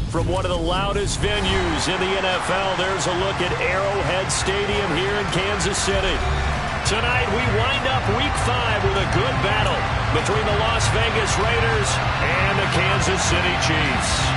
From one of the loudest venues in the NFL, there's a look at Arrowhead Stadium here in Kansas City. Tonight, we wind up Week 5 with a good battle between the Las Vegas Raiders and the Kansas City Chiefs.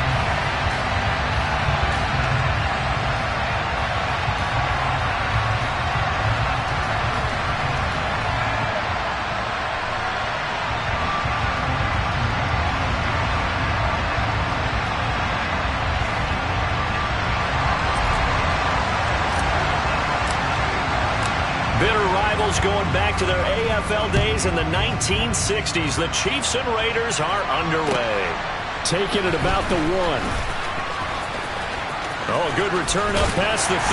Going back to their AFL days in the 1960s, the Chiefs and Raiders are underway. Taking it about the 1. Oh, a good return up past the 30.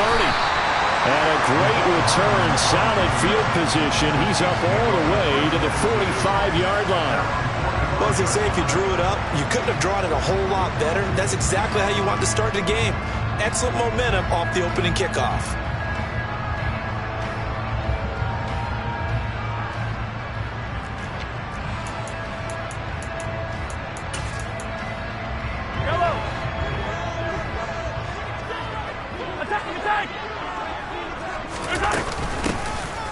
And a great return, solid field position. He's up all the way to the 45-yard line. Well, as they say, if you drew it up, you couldn't have drawn it a whole lot better. That's exactly how you want to start the game. Excellent momentum off the opening kickoff.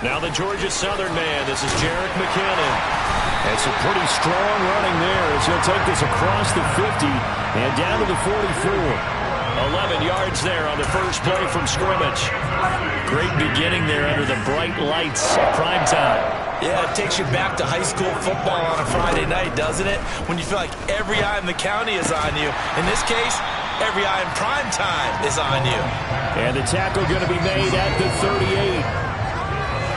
Now the Georgia Southern man, this is Jerick McKinnon. And some pretty strong running there as he'll take this across the 50 and down to the 44. 11 yards there on the first play from scrimmage. Great beginning there under the bright lights at prime time. Yeah, it takes you back to high school football on a Friday night, doesn't it? When you feel like every eye in the county is on you. In this case, every eye in prime time is on you. And the tackle going to be made at the 38.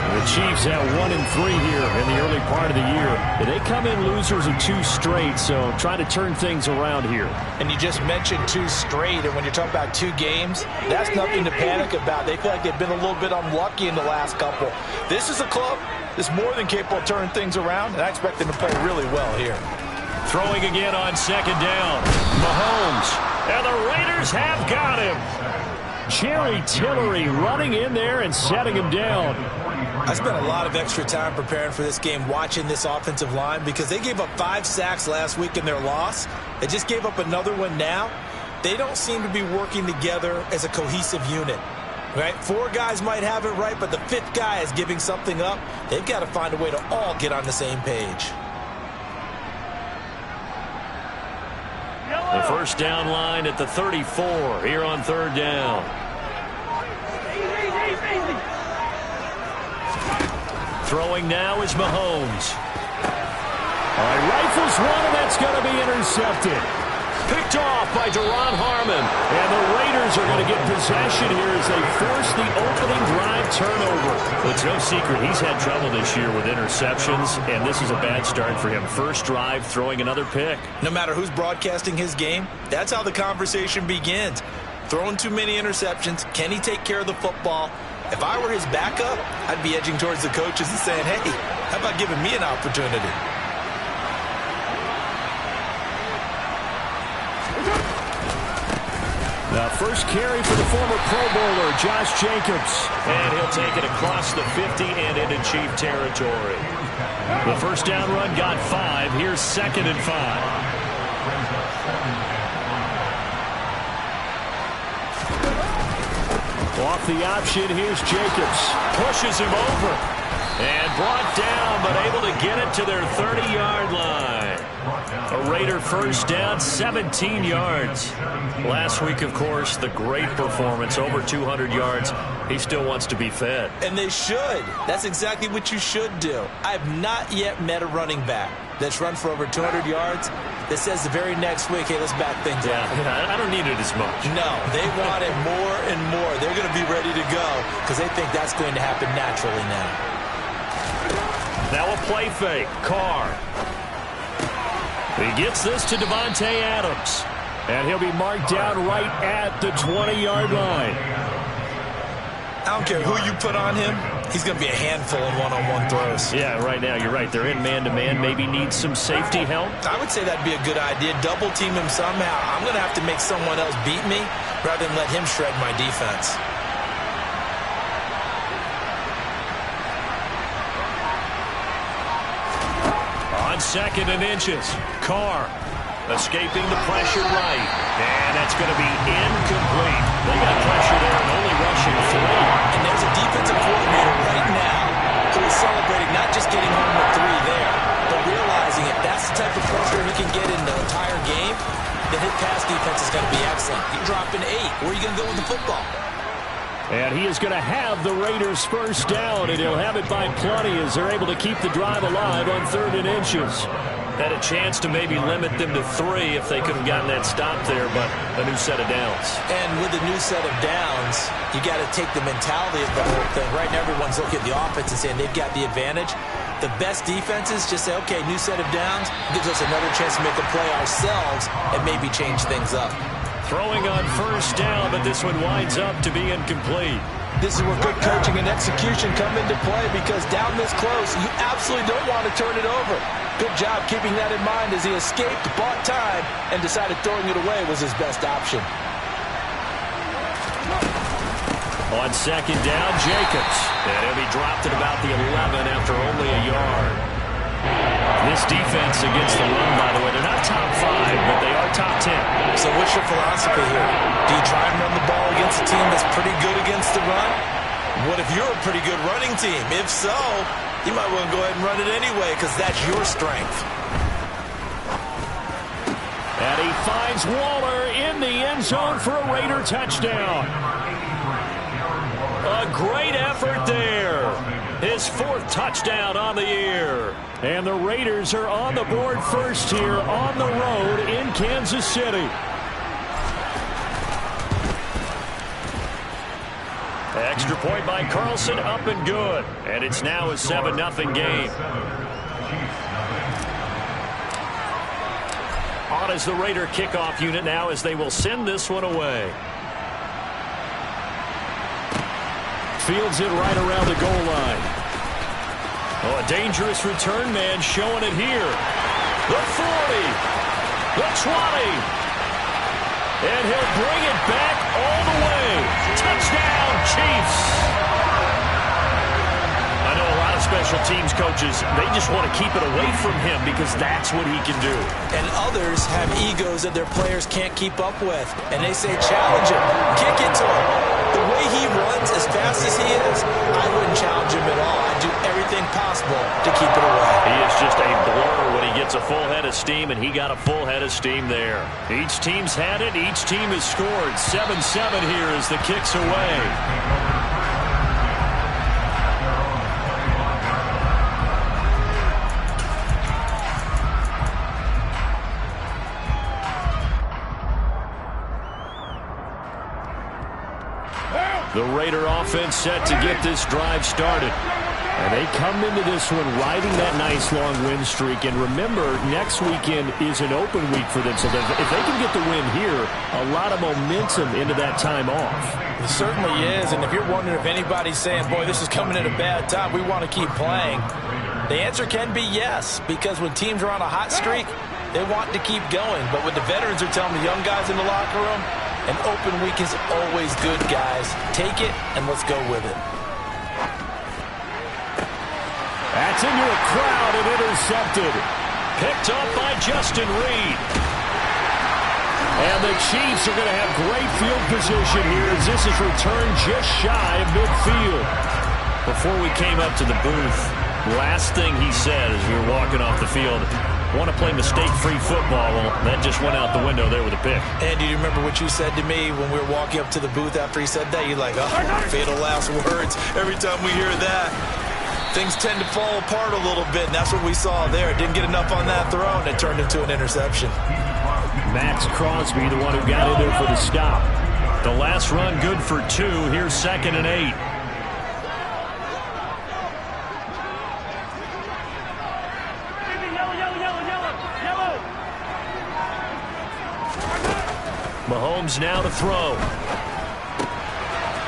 The Chiefs have 1-3 here in the early part of the year. They come in losers of 2 straight, so trying to turn things around here. And you just mentioned 2 straight, and when you're talking about 2 games, that's nothing to panic about. They feel like they've been a little bit unlucky in the last couple. This is a club that's more than capable of turning things around, and I expect them to play really well here. Throwing again on second down. Mahomes. And the Raiders have got him. Jerry Tillery running in there and setting him down. I spent a lot of extra time preparing for this game, watching this offensive line, because they gave up 5 sacks last week in their loss. They just gave up another one now. They don't seem to be working together as a cohesive unit. Right? 4 guys might have it right, but the 5th guy is giving something up. They've got to find a way to all get on the same page. The first down line at the 34 here on third down. Throwing now is Mahomes. All right, rifles one, and that's going to be intercepted. Picked off by Duron Harmon. And the Raiders are going to get possession here as they force the opening drive turnover. Well, it's no secret he's had trouble this year with interceptions, and this is a bad start for him. First drive, throwing another pick. No matter who's broadcasting his game, that's how the conversation begins. Throwing too many interceptions. Can he take care of the football? If I were his backup, I'd be edging towards the coaches and saying, hey, how about giving me an opportunity? Now, first carry for the former Pro Bowler, Josh Jacobs. And he'll take it across the 50 and into Chief territory. The first down run got 5. Here's 2nd and 5. Off the option, here's Jacobs. Pushes him over. And brought down, but able to get it to their 30-yard line. A Raider first down, 17 yards. Last week, of course, the great performance, over 200 yards. He still wants to be fed. And they should. That's exactly what you should do. I have not yet met a running back that's run for over 200 yards that says the very next week, hey, let's back things up. Yeah, I don't need it as much. No, they want it more and more. They're going to be ready to go because they think that's going to happen naturally now. Now a play fake. Carr. He gets this to Davante Adams. And he'll be marked down right at the 20-yard line. I don't care who you put on him. He's going to be a handful in one-on-one throws. Yeah, right now, you're right. They're in man-to-man. Maybe need some safety help. I would say that'd be a good idea. Double team him somehow. I'm going to have to make someone else beat me rather than let him shred my defense. On 2nd and inches, Carr. Escaping the pressure right. And that's going to be incomplete. They got pressure there and only rushing 3. And there's a defensive coordinator right now who is celebrating not just getting home with 3 there, but realizing if that's the type of pressure he can get in the entire game, then his pass defense is going to be excellent. You're dropping 8. Where are you going to go with the football? And he is going to have the Raiders first down, and he'll have it by plenty as they're able to keep the drive alive on 3rd and inches. Had a chance to maybe limit them to 3 if they could have gotten that stop there, but a new set of downs. And with the new set of downs, you got to take the mentality of the whole thing. Right now, everyone's looking at the offense and saying they've got the advantage. The best defenses just say, okay, new set of downs gives us another chance to make a play ourselves and maybe change things up. Throwing on first down, but this one winds up to be incomplete. This is where good coaching and execution come into play, because down this close, you absolutely don't want to turn it over. Good job keeping that in mind as he escaped, bought time, and decided throwing it away was his best option. On 2nd down, Jacobs. And he'll be dropped at about the 11 after only a yard. This defense against the run, by the way, they're not top 5, but they are top 10. So what's your philosophy here? Do you try and run the ball against a team that's pretty good against the run? What if you're a pretty good running team? If so, you might want to go ahead and run it anyway, because that's your strength. And he finds Waller in the end zone for a Raider touchdown. A great effort there. His 4th touchdown on the year. And the Raiders are on the board first here on the road in Kansas City. Extra point by Carlson, up and good. And it's now a 7-0 game. On as the Raider kickoff unit now as they will send this one away. Fields it right around the goal line. Oh, a dangerous return man showing it here. The 40. The 20. And he'll bring it back all the way. Touchdown, Chiefs. I know a lot of special teams coaches, they just want to keep it away from him because that's what he can do. And others have egos that their players can't keep up with. And they say, challenge him. Kick it to him. The way he runs as fast as he is, I wouldn't challenge him at all. I'd do everything possible to keep it away. He is just a blur when he gets a full head of steam, and he got a full head of steam there. Each team's had it. Each team has scored. 7-7 here as the kick's away. The Raider offense set to get this drive started. And they come into this one riding that nice long win streak. And remember, next weekend is an open week for them. So if they can get the win here, a lot of momentum into that time off. It certainly is. And if you're wondering if anybody's saying, boy, this is coming at a bad time, we want to keep playing, the answer can be yes. Because when teams are on a hot streak, they want to keep going. But what the veterans are telling the young guys in the locker room, an open week is always good, guys. Take it, and let's go with it. That's into a crowd and intercepted. Picked up by Justin Reed. And the Chiefs are going to have great field position here as this is returned just shy of midfield. Before we came up to the booth, last thing he said as we were walking off the field, want to play mistake-free football. Well, that just went out the window there with a pick. And do you remember what you said to me when we were walking up to the booth after he said that? You're like, oh, fatal last words. Every time we hear that, things tend to fall apart a little bit, and that's what we saw there. It didn't get enough on that throw, and it turned into an interception. Max Crosby, the one who got in there for the stop. The last run good for 2. Here's 2nd and 8. Mahomes now to throw.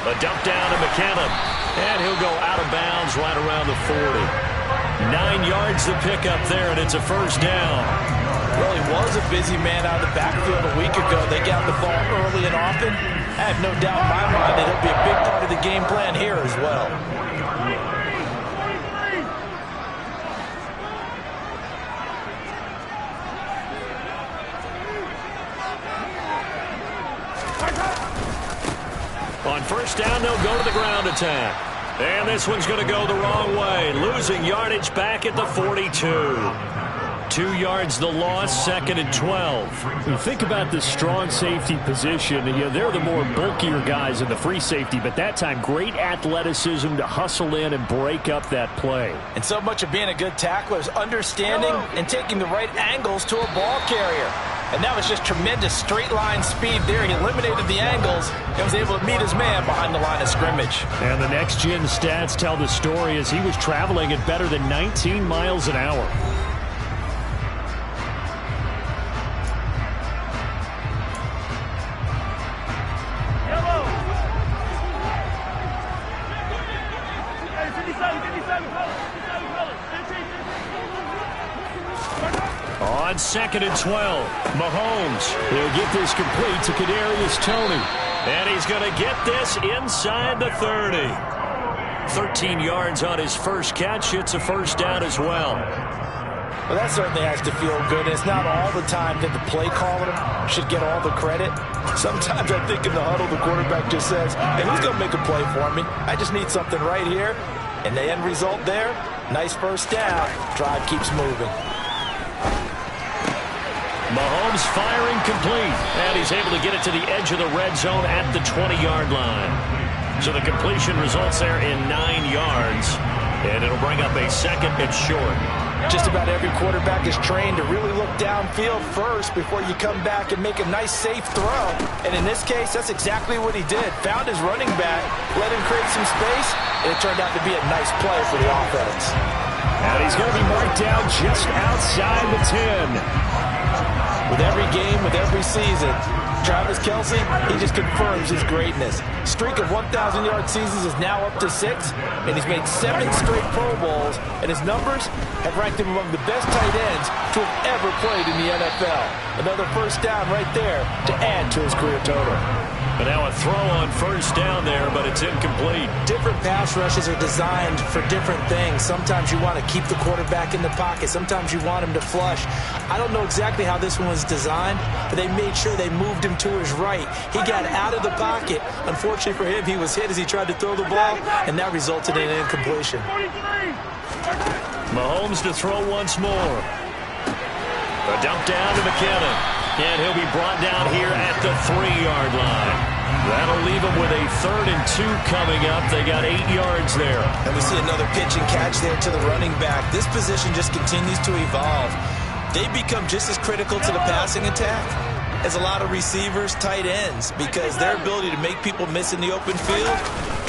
A dump down to McKinnon. And he'll go out of bounds right around the 40. 9 yards to pick up there, and it's a first down. Well, he was a busy man out of the backfield a week ago. They got the ball early and often. I have no doubt in my mind that he'll be a big part of the game plan here as well. On first down, they'll go to the ground attack. And this one's going to go the wrong way, losing yardage back at the 42. 2 yards the loss, 2nd and 12. You think about the strong safety position. They're the more bulkier guys in the free safety, but that time great athleticism to hustle in and break up that play. And so much of being a good tackler is understanding and taking the right angles to a ball carrier. And that was just tremendous straight line speed there. He eliminated the angles and was able to meet his man behind the line of scrimmage. And the next-gen stats tell the story as he was traveling at better than 19 miles an hour. On 2nd and 12, Mahomes. He'll get this complete to Kadarius Toney. And he's going to get this inside the 30. 13 yards on his first catch. It's a first down as well. Well, that certainly has to feel good. It's not all the time that the play caller should get all the credit. Sometimes I think in the huddle, the quarterback just says, hey, who's going to make a play for me? I just need something right here. And the end result there, nice first down. Drive keeps moving. Mahomes firing complete, and he's able to get it to the edge of the red zone at the 20-yard line. So the completion results there in 9 yards, and it'll bring up a 2nd and short. Just about every quarterback is trained to really look downfield first before you come back and make a nice, safe throw. And in this case, that's exactly what he did. Found his running back, let him create some space, and it turned out to be a nice play for the offense. And he's going to be marked down just outside the 10. With every game, with every season, Travis Kelce, he just confirms his greatness. Streak of 1,000-yard seasons is now up to 6, and he's made 7 straight Pro Bowls, and his numbers have ranked him among the best tight ends to have ever played in the NFL. Another first down right there to add to his career total. But now a throw on first down there, but it's incomplete. Different pass rushes are designed for different things. Sometimes you want to keep the quarterback in the pocket. Sometimes you want him to flush. I don't know exactly how this one was designed, but they made sure they moved him to his right. He got out of the pocket. Unfortunately for him, he was hit as he tried to throw the ball, and that resulted in an incompletion. Mahomes to throw once more. A dump down to McKinnon. And he'll be brought down here at the 3-yard line. That'll leave him with a 3rd and 2 coming up. They got 8 yards there. And we see another pitch and catch there to the running back. This position just continues to evolve. They become just as critical to the passing attack as a lot of receivers, tight ends, because their ability to make people miss in the open field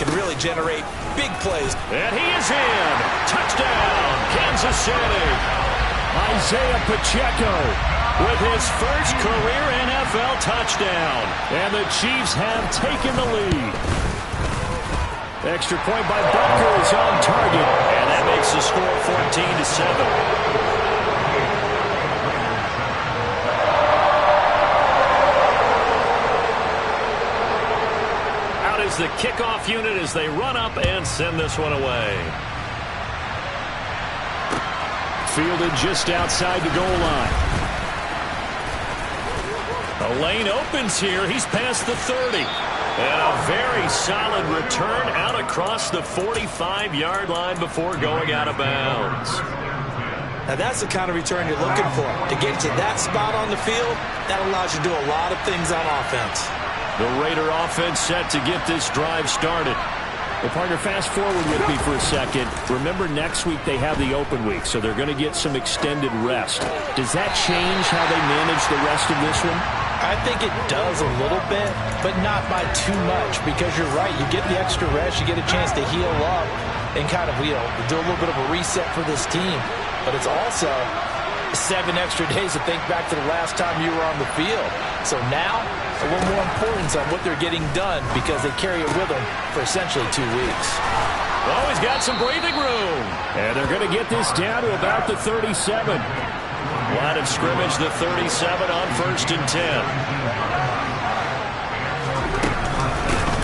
can really generate big plays. And he is in. Touchdown, Kansas City. Isaiah Pacheco with his first career NFL touchdown. And the Chiefs have taken the lead. Extra point by Butker is on target. And that makes the score 14-7. Out is the kickoff unit as they run up and send this one away. Fielded just outside the goal line. The lane opens here. He's past the 30. And a very solid return out across the 45-yard line before going out of bounds. Now that's the kind of return you're looking for. To get to that spot on the field, that allows you to do a lot of things on offense. The Raider offense set to get this drive started. Well, partner, fast forward with me for a second. Remember, next week they have the open week, so they're going to get some extended rest. Does that change how they manage the rest of this one? I think it does a little bit, but not by too much, because you're right. You get the extra rest. You get a chance to heal up and kind of, do a little bit of a reset for this team. But it's also 7 extra days to think back to the last time you were on the field. So now, a little more importance on what they're getting done because they carry it with them for essentially 2 weeks. Oh, he's got some breathing room. And they're going to get this down to about the 37. Line of scrimmage, the 37 on 1st and 10.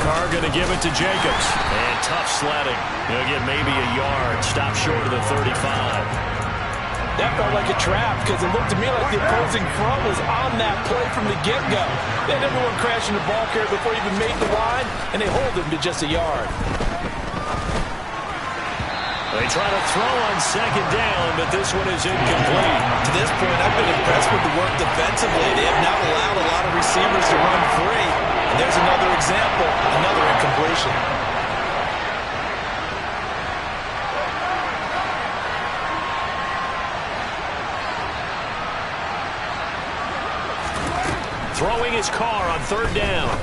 Carr going to give it to Jacobs. And tough sledding. He'll get maybe a yard. Stop short of the 35. That felt like a trap because it looked to me like the opposing front was on that play from the get-go. They had everyone crashing the ball carrier before he even made the line, and they hold him to just a yard. They try to throw on second down, but this one is incomplete. To this point, I've been impressed with the work defensively. They have not allowed a lot of receivers to run free. And there's another example, another incompletion. Throwing his car on third down.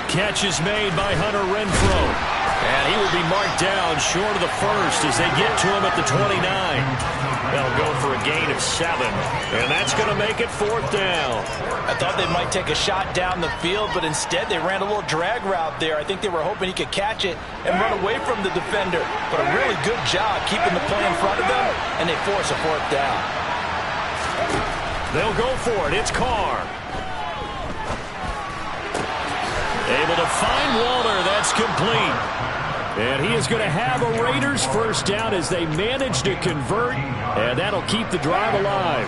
Catch is made by Hunter Renfrow. And he will be marked down short of the first as they get to him at the 29. They'll go for a gain of 7. And that's going to make it fourth down. I thought they might take a shot down the field, but instead they ran a little drag route there. I think they were hoping he could catch it and run away from the defender. But a really good job keeping the play in front of them, and they force a fourth down. They'll go for it. It's Carr. Able to find Waller. That's complete. And he is going to have a Raiders first down as they manage to convert. And that'll keep the drive alive.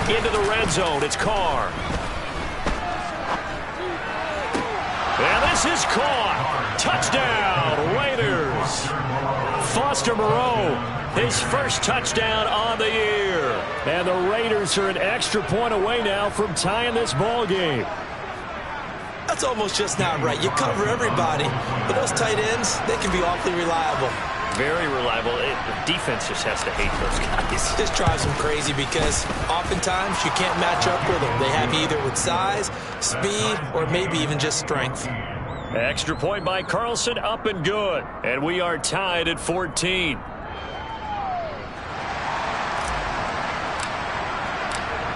Into the red zone. It's Carr. And this is caught. Touchdown, Raiders. Foster Moreau, his first touchdown on the year. And the Raiders are an extra point away now from tying this ball game. That's almost just not right. You cover everybody. But those tight ends, they can be awfully reliable. Very reliable. The defense just has to hate those guys. This drives them crazy because oftentimes you can't match up with them. They have either with size, speed, or maybe even just strength. Extra point by Carlson, up and good. And we are tied at 14.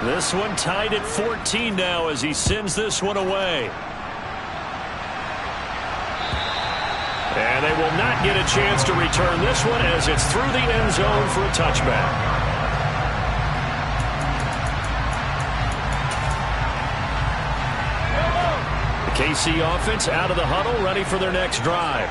This one tied at 14 now as he sends this one away. And they will not get a chance to return this one as it's through the end zone for a touchback. The KC offense out of the huddle, ready for their next drive.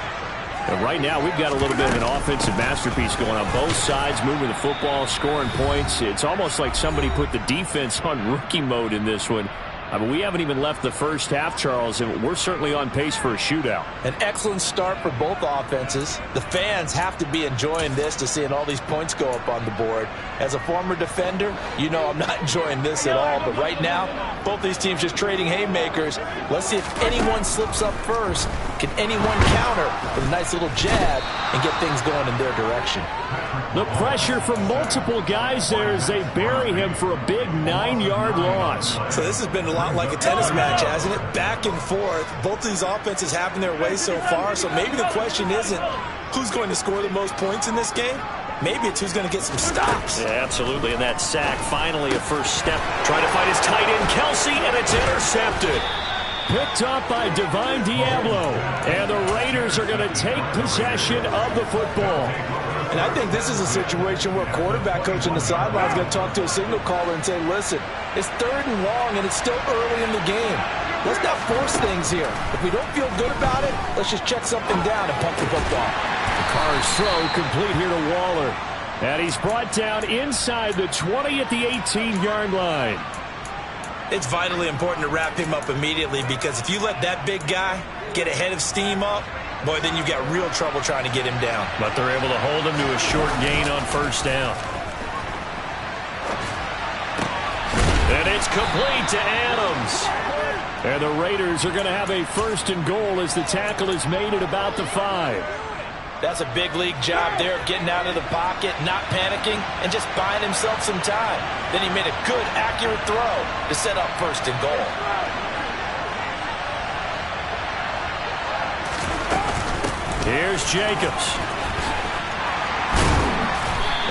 And right now, we've got a little bit of an offensive masterpiece going on both sides, moving the football, scoring points. It's almost like somebody put the defense on rookie mode in this one. I mean, we haven't even left the first half, Charles, and we're certainly on pace for a shootout. An excellent start for both offenses. The fans have to be enjoying this to seeing all these points go up on the board. As a former defender, you know I'm not enjoying this at all. But right now, both these teams just trading haymakers. Let's see if anyone slips up first. Can anyone counter with a nice little jab and get things going in their direction? The pressure from multiple guys there as they bury him for a big 9-yard loss. So this has been a lot like a tennis match, hasn't it? Back and forth. Both of these offenses having their way so far. So maybe the question isn't who's going to score the most points in this game. Maybe it's who's going to get some stops. Yeah, absolutely. And that sack, finally a first step. Trying to find his tight end, Kelsey, and it's intercepted. Picked up by Divine Diablo. And the Raiders are going to take possession of the football. And I think this is a situation where quarterback coach on the sideline is going to talk to a signal caller and say, listen, it's 3rd and long and it's still early in the game. Let's not force things here. If we don't feel good about it, let's just check something down and punt the football. Carr's throw complete here to Waller. And he's brought down inside the 20 at the 18-yard line. It's vitally important to wrap him up immediately because if you let that big guy get ahead of steam up, boy, then you've got real trouble trying to get him down. But they're able to hold him to a short gain on first down. And it's complete to Adams. And the Raiders are going to have a 1st and goal as the tackle is made at about the 5. That's a big league job there of getting out of the pocket, not panicking, and just buying himself some time. Then he made a good, accurate throw to set up 1st and goal. Here's Jacobs.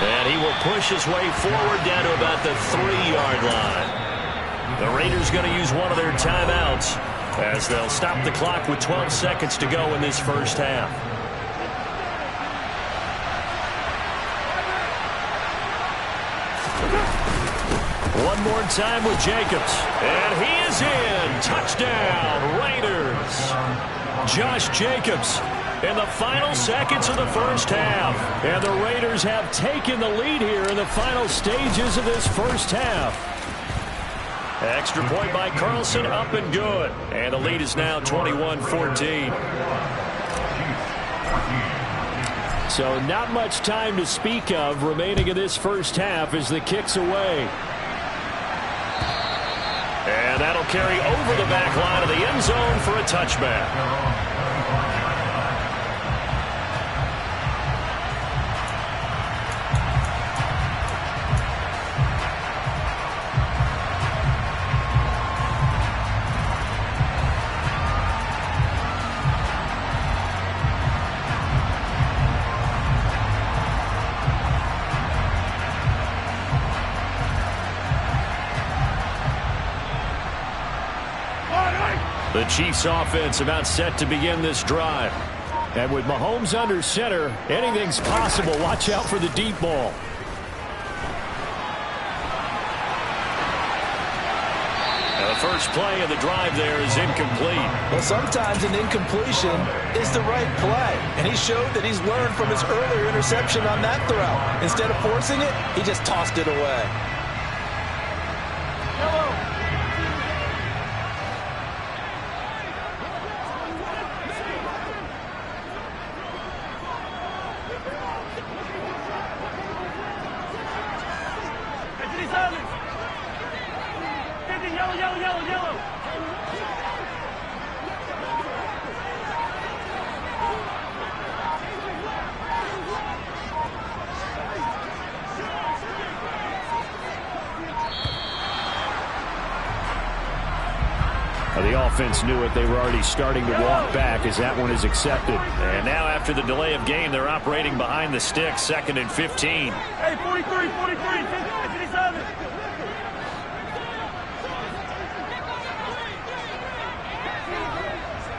And he will push his way forward down to about the 3-yard line. The Raiders going to use one of their timeouts as they'll stop the clock with 12 seconds to go in this first half. One more time with Jacobs. And he is in. Touchdown, Raiders. Josh Jacobs in the final seconds of the first half. And the Raiders have taken the lead here in the final stages of this first half. Extra point by Carlson, up and good. And the lead is now 21-14. So not much time to speak of remaining in this first half as the kick's away. And that'll carry over the back line of the end zone for a touchback. The Chiefs offense about set to begin this drive. And with Mahomes under center, anything's possible. Watch out for the deep ball. Now the first play of the drive there is incomplete. Well, sometimes an incompletion is the right play. And he showed that he's learned from his earlier interception on that throw. Instead of forcing it, he just tossed it away. The offense knew it. They were already starting to walk back as that one is accepted. And now after the delay of game, they're operating behind the sticks, 2nd and 15. Hey, 43, 43, 57.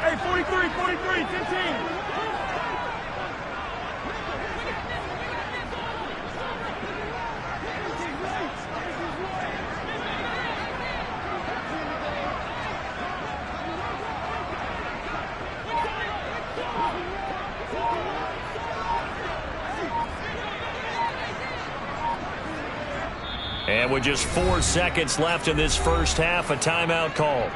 Hey, 43, 43, 15. And with just 4 seconds left in this first half, a timeout called.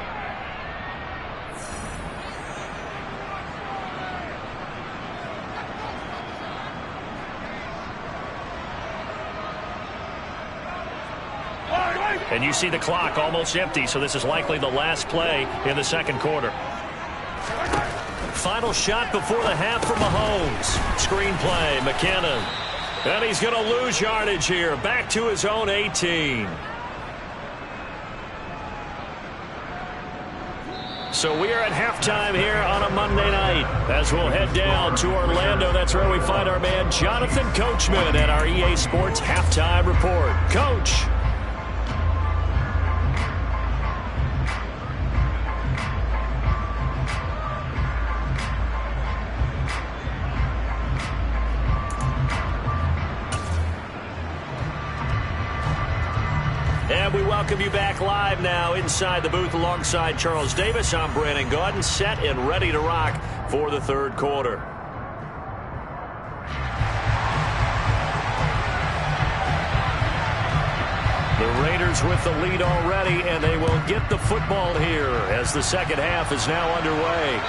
And you see the clock almost empty, so this is likely the last play in the second quarter. Final shot before the half for Mahomes. Screen play, McKinnon. And he's going to lose yardage here. Back to his own 18. So we are at halftime here on a Monday night. As we'll head down to Orlando, that's where we find our man Jonathan Coachman at our EA Sports Halftime Report. Coach. And we welcome you back live now inside the booth alongside Charles Davis. I'm Brandon Gaudin, set and ready to rock for the third quarter. The Raiders with the lead already, and they will get the football here as the second half is now underway.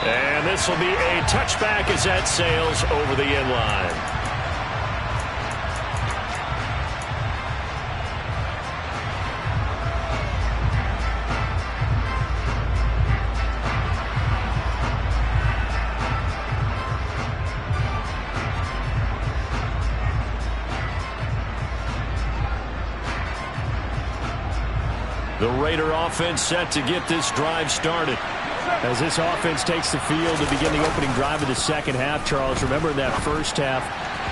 And this will be a touchback as that sails over the end line. The Raider offense set to get this drive started. As this offense takes the field to begin the opening drive of the second half, Charles, remember in that first half,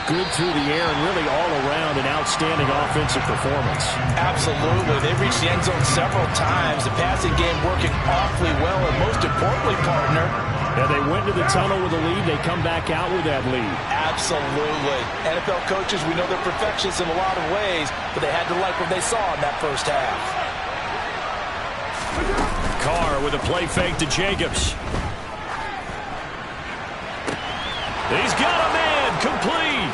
good through the air and really all around an outstanding offensive performance. Absolutely. They reached the end zone several times. The passing game working awfully well, and most importantly, partner, And they went to the tunnel with a lead. They come back out with that lead. Absolutely. NFL coaches, we know they're perfectionists in a lot of ways, but they had to like what they saw in that first half. Carr with a play fake to Jacobs. He's got a man, complete.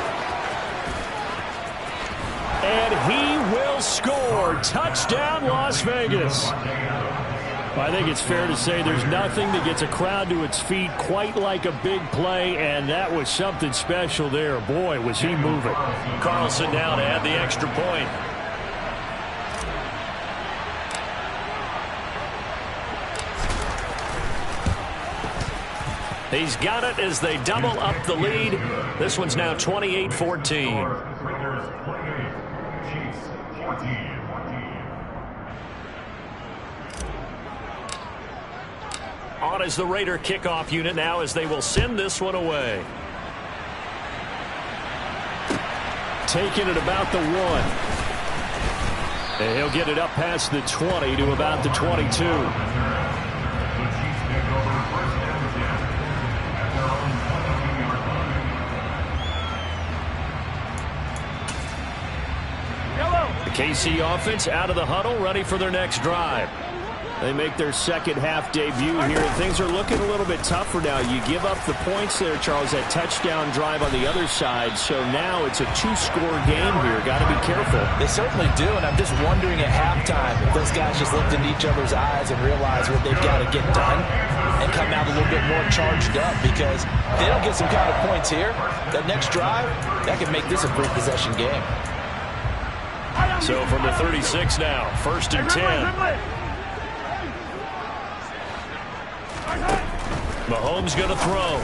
And he will score. Touchdown, Las Vegas. I think it's fair to say there's nothing that gets a crowd to its feet quite like a big play, and that was something special there. Boy, was he moving. Carlson now to add the extra point. He's got it as they double up the lead. This one's now 28-14. On is the Raider kickoff unit now as they will send this one away. Taking it about the 1. And he'll get it up past the 20 to about the 22. The KC offense out of the huddle, ready for their next drive. They make their second half debut here, and things are looking a little bit tougher now. You give up the points there, Charles, that touchdown drive on the other side, so now it's a 2-score game here. Got to be careful. They certainly do, and I'm just wondering at halftime if those guys just looked into each other's eyes and realized what they've got to get done and come out a little bit more charged up, because if they don't get some kind of points here, that next drive, that could make this a free possession game. So from the 36 now, 1st and 10. Mahomes going to throw.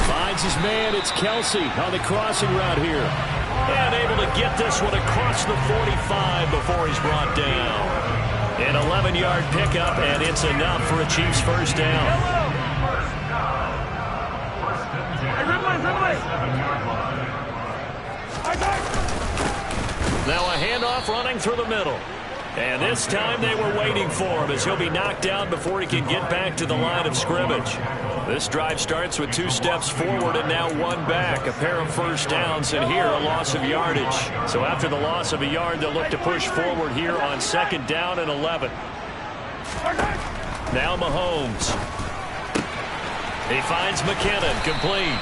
Finds his man. It's Kelsey on the crossing route here. And able to get this one across the 45 before he's brought down. An 11-yard pickup, and it's enough for a Chiefs first down. Now a handoff running through the middle. And this time they were waiting for him as he'll be knocked down before he can get back to the line of scrimmage. This drive starts with 2 steps forward and now 1 back. A pair of first downs, and here a loss of yardage. So after the loss of a yard, they'll look to push forward here on 2nd down and 11. Now Mahomes. He finds McKinnon, complete.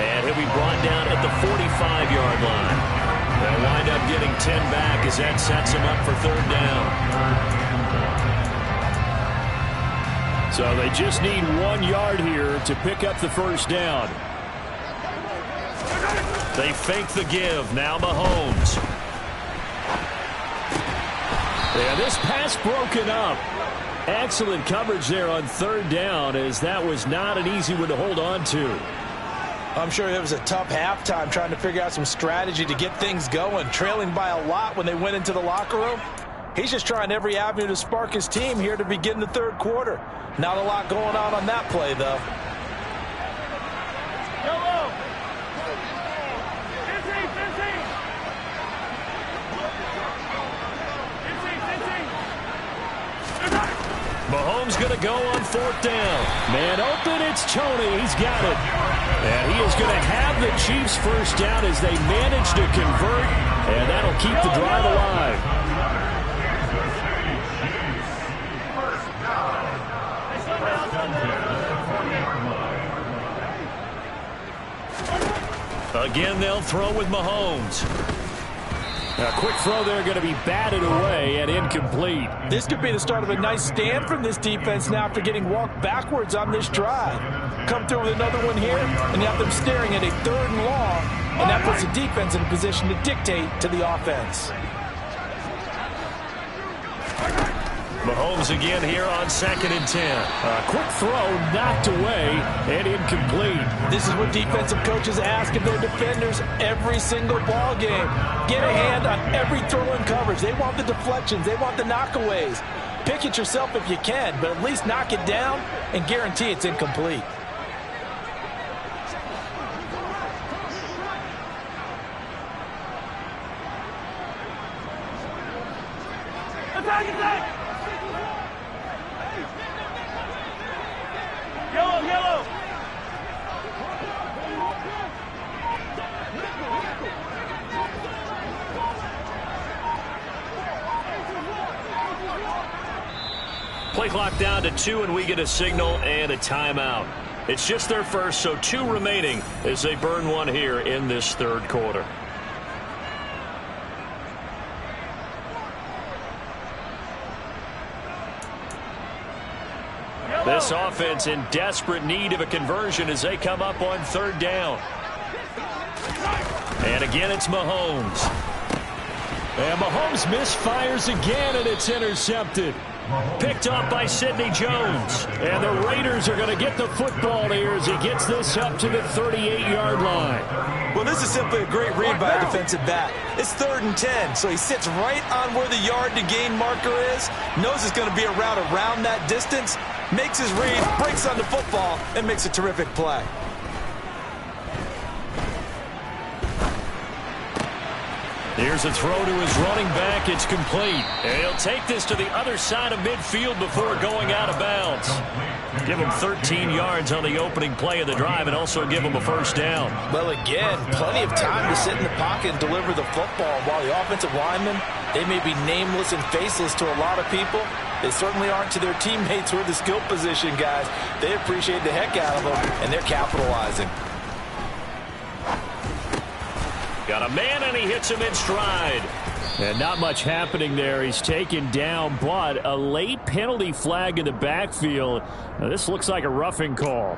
And he'll be brought down at the 45-yard line. They'll wind up getting 10 back as that sets him up for 3rd down. So they just need 1 yard here to pick up the first down. They fake the give. Now Mahomes. Yeah, this pass broken up. Excellent coverage there on 3rd down, as that was not an easy one to hold on to. I'm sure it was a tough halftime trying to figure out some strategy to get things going, trailing by a lot when they went into the locker room. He's just trying every avenue to spark his team here to begin the 3rd quarter. Not a lot going on that play, though. Mahomes going to go on 4th down. Man open, it's Toney. He's got it. And he is going to have the Chiefs first down as they manage to convert, and that'll keep the drive alive. Again, they'll throw with Mahomes. A quick throw there going to be batted away and incomplete. This could be the start of a nice stand from this defense now after getting walked backwards on this drive. Come through with another one here, and you have them staring at a 3rd and long, and that puts the defense in a position to dictate to the offense. Mahomes again here on 2nd and 10. A quick throw knocked away and incomplete. This is what defensive coaches ask of their defenders every single ball game. Get a hand on every throw in coverage. They want the deflections. They want the knockaways. Pick it yourself if you can, but at least knock it down and guarantee it's incomplete. Yellow. Play clock down to 2, and we get a signal and a timeout. It's just their first, so 2 remaining as they burn one here in this third quarter. This offense in desperate need of a conversion as they come up on third down. And again, it's Mahomes. And Mahomes misfires again, and it's intercepted. Picked off by Sidney Jones. And the Raiders are going to get the football here as he gets this up to the 38-yard line. Well, this is simply a great read by a defensive back. It's 3rd and 10, so he sits right on where the yard-to-gain marker is, knows it's going to be a route around that distance, makes his read, breaks on the football, and makes a terrific play. Here's a throw to his running back. It's complete. And he'll take this to the other side of midfield before going out of bounds. Give him 13 yards on the opening play of the drive and also give him a first down. Well, again, plenty of time to sit in the pocket and deliver the football. While the offensive linemen, they may be nameless and faceless to a lot of people, they certainly aren't to their teammates who are the skill position guys. They appreciate the heck out of them, and they're capitalizing. Got a man, and he hits him in stride. And not much happening there. He's taken down, but a late penalty flag in the backfield. Now, this looks like a roughing call.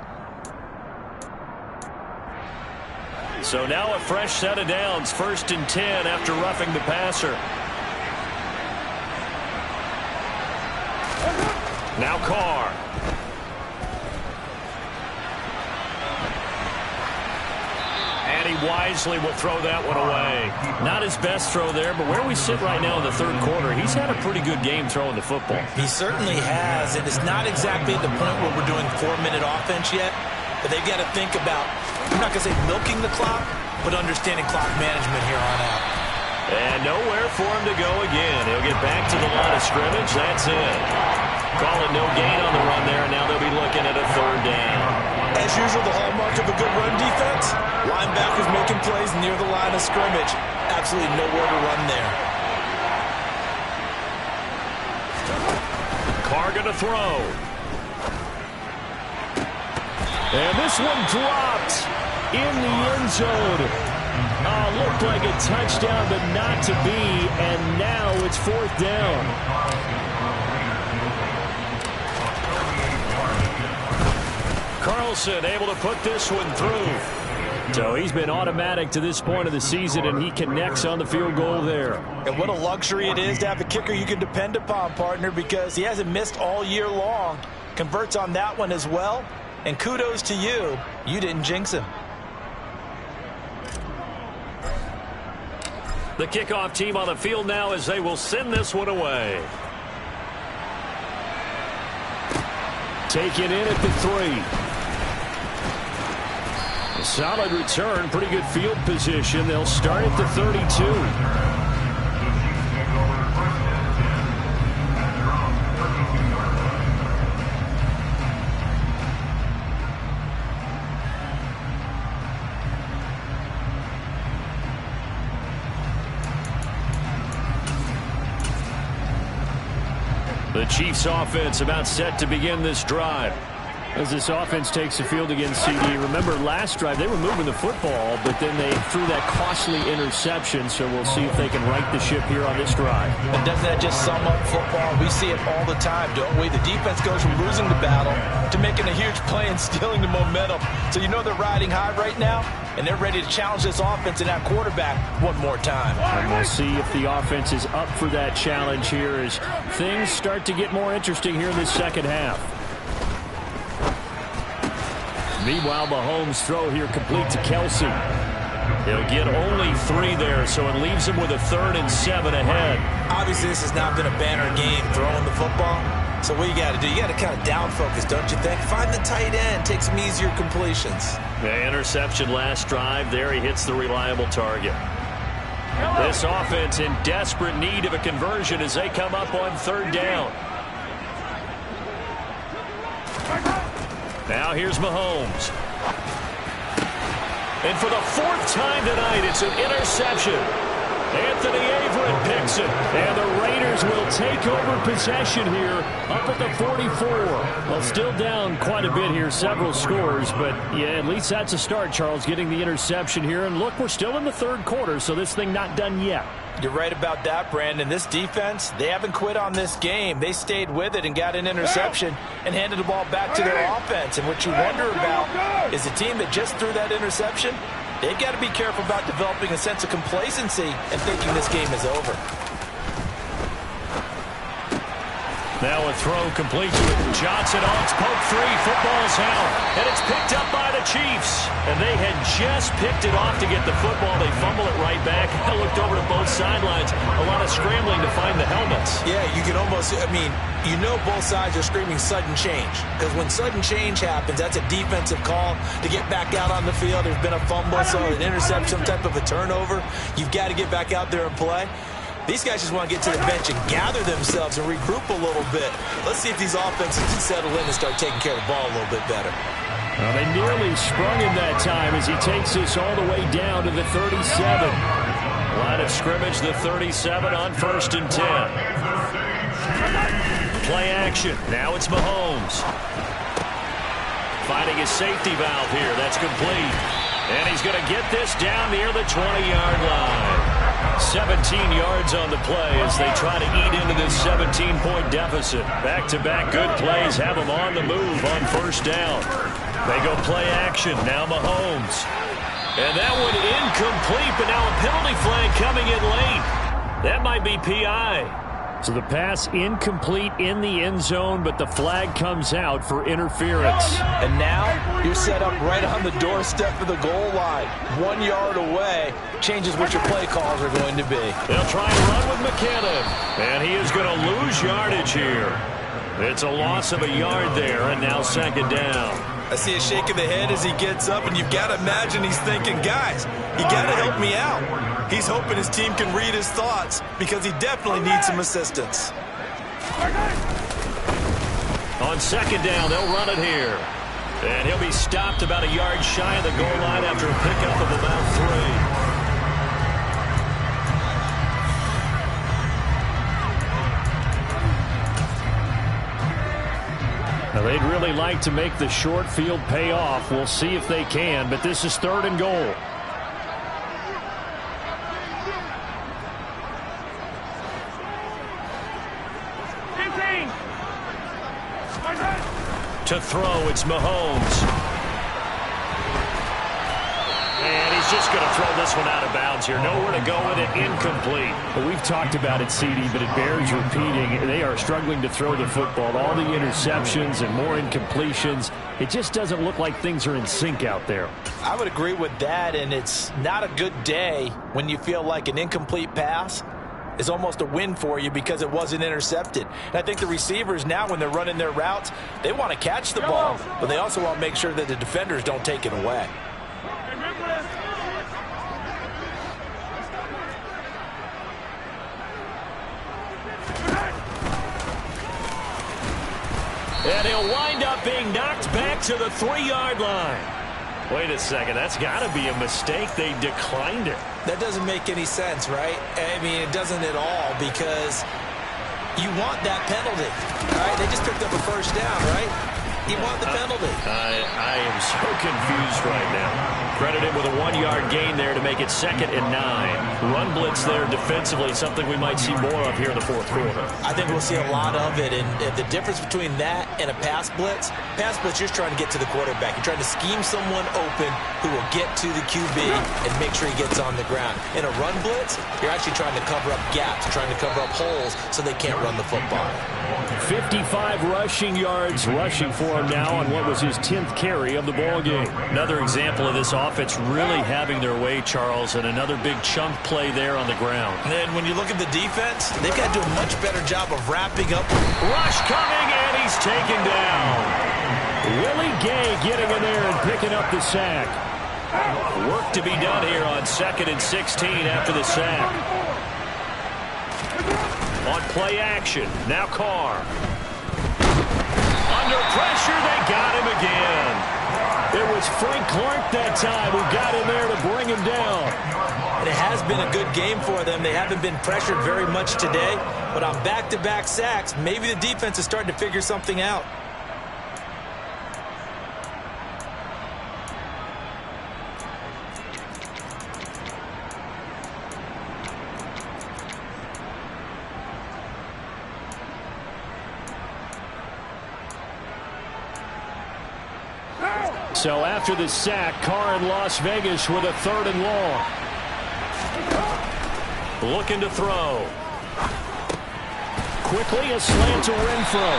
So now a fresh set of downs. 1st and 10 after roughing the passer. Now Carr. And he wisely will throw that one away. Not his best throw there, but where we sit right now in the third quarter, he's had a pretty good game throwing the football. He certainly has, and it's not exactly at the point where we're doing 4-minute offense yet, but they've got to think about, I'm not going to say milking the clock, but understanding clock management here on out. And nowhere for him to go again. He'll get back to the line of scrimmage. That's it. Calling no gain on the run there, and now they'll be looking at a 3rd down. As usual, the hallmark of a good run defense, linebackers making plays near the line of scrimmage. Absolutely nowhere to run there. Carr going to throw. And this one dropped in the end zone. Looked like a touchdown, but not to be. And now it's 4th down. Carlson able to put this one through. So he's been automatic to this point of the season, and he connects on the field goal there. And what a luxury it is to have a kicker you can depend upon, partner, because he hasn't missed all year long. Converts on that one as well. And kudos to you. You didn't jinx him. The kickoff team on the field now as they will send this one away. Taken in at the 3. A solid return, pretty good field position. They'll start at the 32. The Chiefs offense about set to begin this drive. As this offense takes the field against CD, remember last drive they were moving the football, but then they threw that costly interception, so we'll see if they can right the ship here on this drive. And doesn't that just sum up football? We see it all the time, don't we? The defense goes from losing the battle to making a huge play and stealing the momentum. So you know they're riding high right now, and they're ready to challenge this offense and that quarterback one more time. And we'll see if the offense is up for that challenge here as things start to get more interesting here in the second half. Meanwhile, Mahomes' throw here complete to Kelsey. He'll get only 3 there, so it leaves him with a 3rd and 7 ahead. Obviously, this has not been a banner game throwing the football. So what you got to do, you got to kind of down focus, don't you think? Find the tight end, take some easier completions. The interception last drive. There he hits the reliable target. This offense in desperate need of a conversion as they come up on 3rd down. Now here's Mahomes. And for the 4th time tonight, it's an interception. Anthony Averett picks it. And the Raiders will take over possession here up at the 44. Well, still down quite a bit here, several scores. But, yeah, at least that's a start, Charles, getting the interception here. And, look, we're still in the third quarter, so this thing not done yet. You're right about that, Brandon. This defense, they haven't quit on this game. They stayed with it and got an interception and handed the ball back to their offense. And what you wonder about is a team that just threw that interception, they've got to be careful about developing a sense of complacency and thinking this game is over. Now a throw complete to it. Johnson on its poke three. Football's out. And it's picked up by the Chiefs. And they had just picked it off to get the football. They fumble it right back. I looked over to both sidelines. A lot of scrambling to find the helmets. Yeah, you can almost, you know both sides are screaming sudden change. Because when sudden change happens, that's a defensive call to get back out on the field. There's been a fumble, so an interception, some type of a turnover. You've got to get back out there and play. These guys just want to get to the bench and gather themselves and regroup a little bit. Let's see if these offenses can settle in and start taking care of the ball a little bit better. Well, they nearly sprung him that time as he takes this all the way down to the 37. Line of scrimmage, the 37 on 1st and 10. Play action. Now it's Mahomes. Finding his safety valve here. That's complete. And he's going to get this down near the 20-yard line. 17 yards on the play as they try to eat into this 17-point deficit. Back-to-back good plays have them on the move on 1st down. They go play action. Now Mahomes. And that one incomplete, but now a penalty flag coming in late. That might be PI. So the pass incomplete in the end zone, but the flag comes out for interference. And now you're set up right on the doorstep of the goal line. 1 yard away changes what your play calls are going to be. They'll try and run with McKinnon. And he is going to lose yardage here. It's a loss of a yard there, and now 2nd down. I see a shake of the head as he gets up, and you've got to imagine he's thinking, guys, you got to help me out. He's hoping his team can read his thoughts because he definitely needs some assistance. On 2nd down, they'll run it here. And he'll be stopped about a yard shy of the goal line after a pickup of about 3. Now, they'd really like to make the short field pay off. We'll see if they can, but this is 3rd and goal. To throw, it's Mahomes. And he's just going to throw this one out of bounds here. Nowhere to go with it, incomplete. Well, we've talked about it, CD, but it bears repeating. They are struggling to throw the football. All the interceptions and more incompletions. It just doesn't look like things are in sync out there. I would agree with that, and it's not a good day when you feel like an incomplete pass is almost a win for you because it wasn't intercepted. And I think the receivers now, when they're running their routes, they want to catch the ball, but they also want to make sure that the defenders don't take it away. And he'll wind up being knocked back to the 3-yard line. Wait a second, that's got to be a mistake. They declined it. That doesn't make any sense, right? I mean, it doesn't at all because you want that penalty, right? They just picked up a 1st down, right? You want the penalty. I am so confused right now. Credited with a 1-yard gain there to make it 2nd and 9. Run blitz there defensively, something we might see more of here in the 4th quarter. I think we'll see a lot of it, and the difference between that and a pass blitz, you're just trying to get to the quarterback. You're trying to scheme someone open who will get to the QB and make sure he gets on the ground. In a run blitz, you're actually trying to cover up gaps, trying to cover up holes so they can't run the football. 55 rushing yards rushing for him now on what was his 10th carry of the ball game. Another example of this offense really having their way, Charles, and another big chunk play there on the ground. And when you look at the defense, they've got to do a much better job of wrapping up. Rush coming, and he's taken down. Willie Gay getting in there and picking up the sack. Work to be done here on 2nd and 16 after the sack. On play action, now Carr. Under pressure, they got him again. It was Frank Clark that time who got in there to bring him down. And it has been a good game for them. They haven't been pressured very much today, but on back-to-back sacks, maybe the defense is starting to figure something out. So after the sack, Carr in Las Vegas with a 3rd and long. Looking to throw. Quickly a slant to Renfro.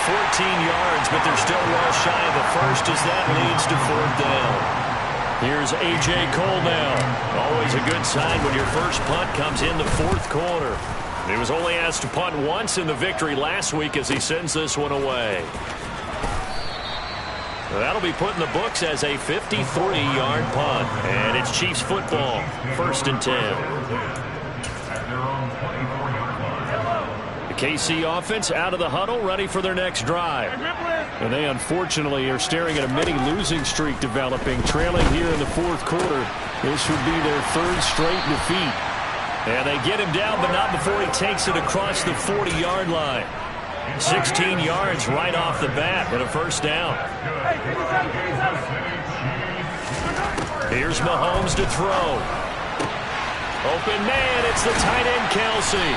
14 yards, but they're still well shy of the first as that leads to 4th down. Here's A.J. Cole now. Always a good sign when your first punt comes in the 4th quarter. He was only asked to punt once in the victory last week as he sends this one away. That'll be put in the books as a 53-yard punt. And it's Chiefs football, 1st and 10. The KC offense out of the huddle, ready for their next drive. And they unfortunately are staring at a mini losing streak developing, trailing here in the 4th quarter. This would be their 3rd straight defeat. And they get him down, but not before he takes it across the 40-yard line. 16 yards right off the bat, but a 1st down. Here's Mahomes to throw. Open man, it's the tight end Kelsey.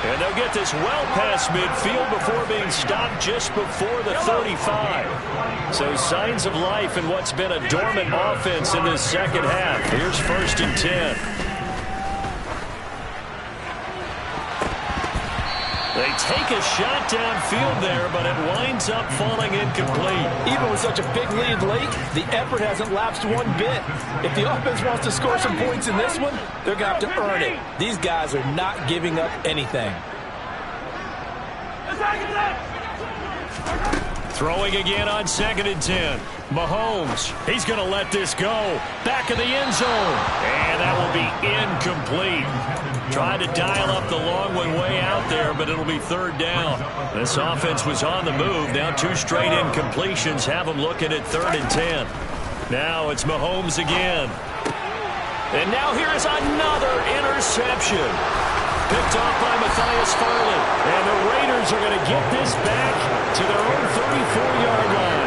And they'll get this well past midfield before being stopped just before the 35. So signs of life in what's been a dormant offense in this second half. Here's 1st and 10. They take a shot downfield there, but it winds up falling incomplete. Even with such a big lead late, the effort hasn't lapsed one bit. If the offense wants to score some points in this one, they're going to have to earn it. These guys are not giving up anything. Throwing again on 2nd and 10. Mahomes, he's going to let this go. Back of the end zone. And that will be incomplete. Tried to dial up the long one way out there, but it'll be 3rd down. This offense was on the move. Now 2 straight incompletions have them looking at 3rd and 10. Now it's Mahomes again. And now here is another interception. Picked off by Matthias Farley. And the Raiders are going to get this back to their own 34-yard line.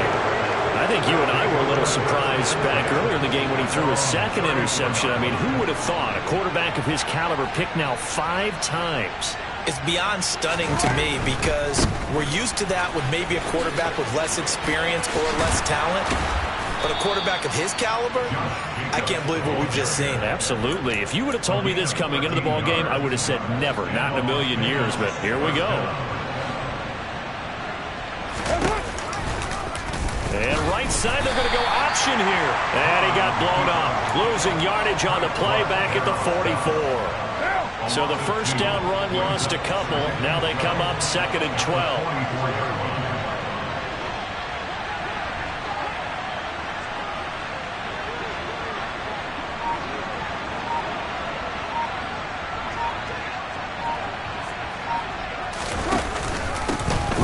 I think you and I were a little surprised back earlier in the game when he threw his 2nd interception. I mean, who would have thought a quarterback of his caliber picked now 5 times? It's beyond stunning to me because we're used to that with maybe a quarterback with less experience or less talent. But a quarterback of his caliber, I can't believe what we've just seen. Absolutely. If you would have told me this coming into the ball game, I would have said never, not in a million years. But here we go. And right side, they're going to go option here. And he got blown up. Losing yardage on the play back at the 44. So the 1st down run lost a couple. Now they come up 2nd and 12.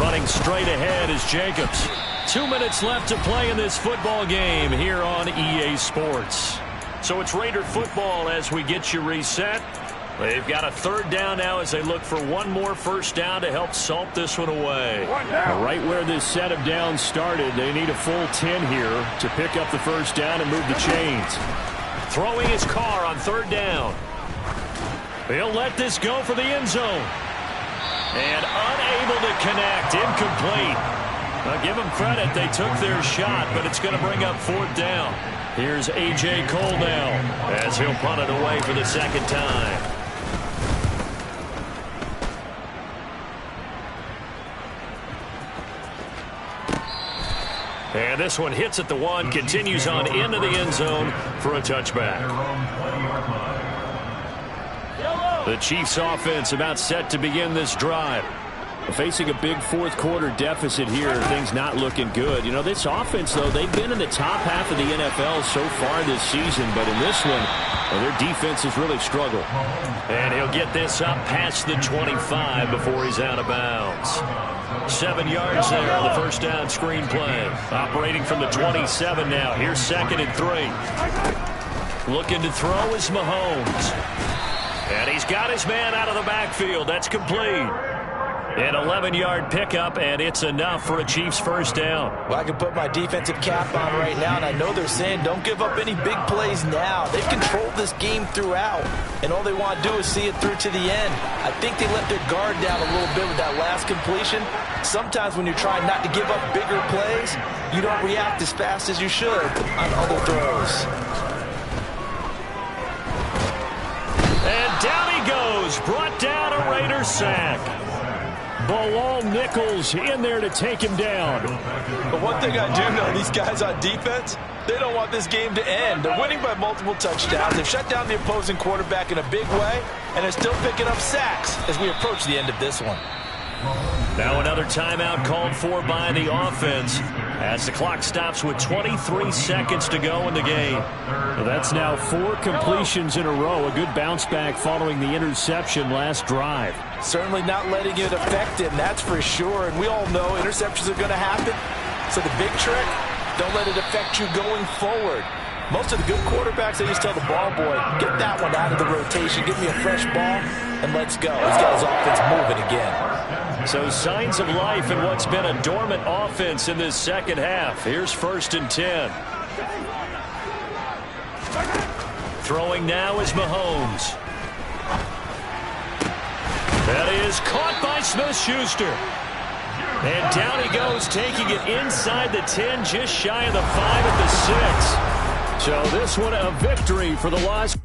Running straight ahead is Jacobs. 2 minutes left to play in this football game here on EA Sports. So it's Raider football as we get you reset. They've got a 3rd down now as they look for one more 1st down to help salt this one away. Right where this set of downs started, they need a full 10 here to pick up the 1st down and move the chains. Throwing his Carr on 3rd down. He'll let this go for the end zone. And unable to connect, incomplete. Now give them credit, they took their shot, but it's going to bring up 4th down. Here's A.J. Cole now, as he'll punt it away for the 2nd time. And this one hits at the 1, continues on into the end zone for a touchback. The Chiefs offense about set to begin this drive. Facing a big 4th quarter deficit here, things not looking good. You know, this offense, though, they've been in the top half of the NFL so far this season, but in this one, their defense has really struggled. And he'll get this up past the 25 before he's out of bounds. 7 yards there on the first down screen play. Operating from the 27 now. Here's 2nd and 3. Looking to throw is Mahomes. And he's got his man out of the backfield. That's complete. An 11-yard pickup, and it's enough for a Chiefs first down. Well, I can put my defensive cap on right now, and I know they're saying don't give up any big plays now. They've controlled this game throughout, and all they want to do is see it through to the end. I think they let their guard down a little bit with that last completion. Sometimes when you're trying not to give up bigger plays, you don't react as fast as you should on other throws. And down he goes, brought down a Raider sack. Bilal Nichols in there to take him down. But one thing I do know, these guys on defense, they don't want this game to end. They're winning by multiple touchdowns. They've shut down the opposing quarterback in a big way, and they're still picking up sacks as we approach the end of this one. Now another timeout called for by the offense as the clock stops with 23 seconds to go in the game. Well, that's now 4 completions in a row. A good bounce back following the interception last drive. Certainly not letting it affect him, that's for sure. And we all know interceptions are going to happen. So the big trick, don't let it affect you going forward. Most of the good quarterbacks, they just tell the ball boy, get that one out of the rotation, give me a fresh ball, and let's go. He's got his offense moving again. So signs of life in what's been a dormant offense in this second half. Here's 1st and 10. Throwing now is Mahomes. That is caught by Smith-Schuster. And down he goes, taking it inside the 10, just shy of the 5 at the 6. So this one a victory for the Las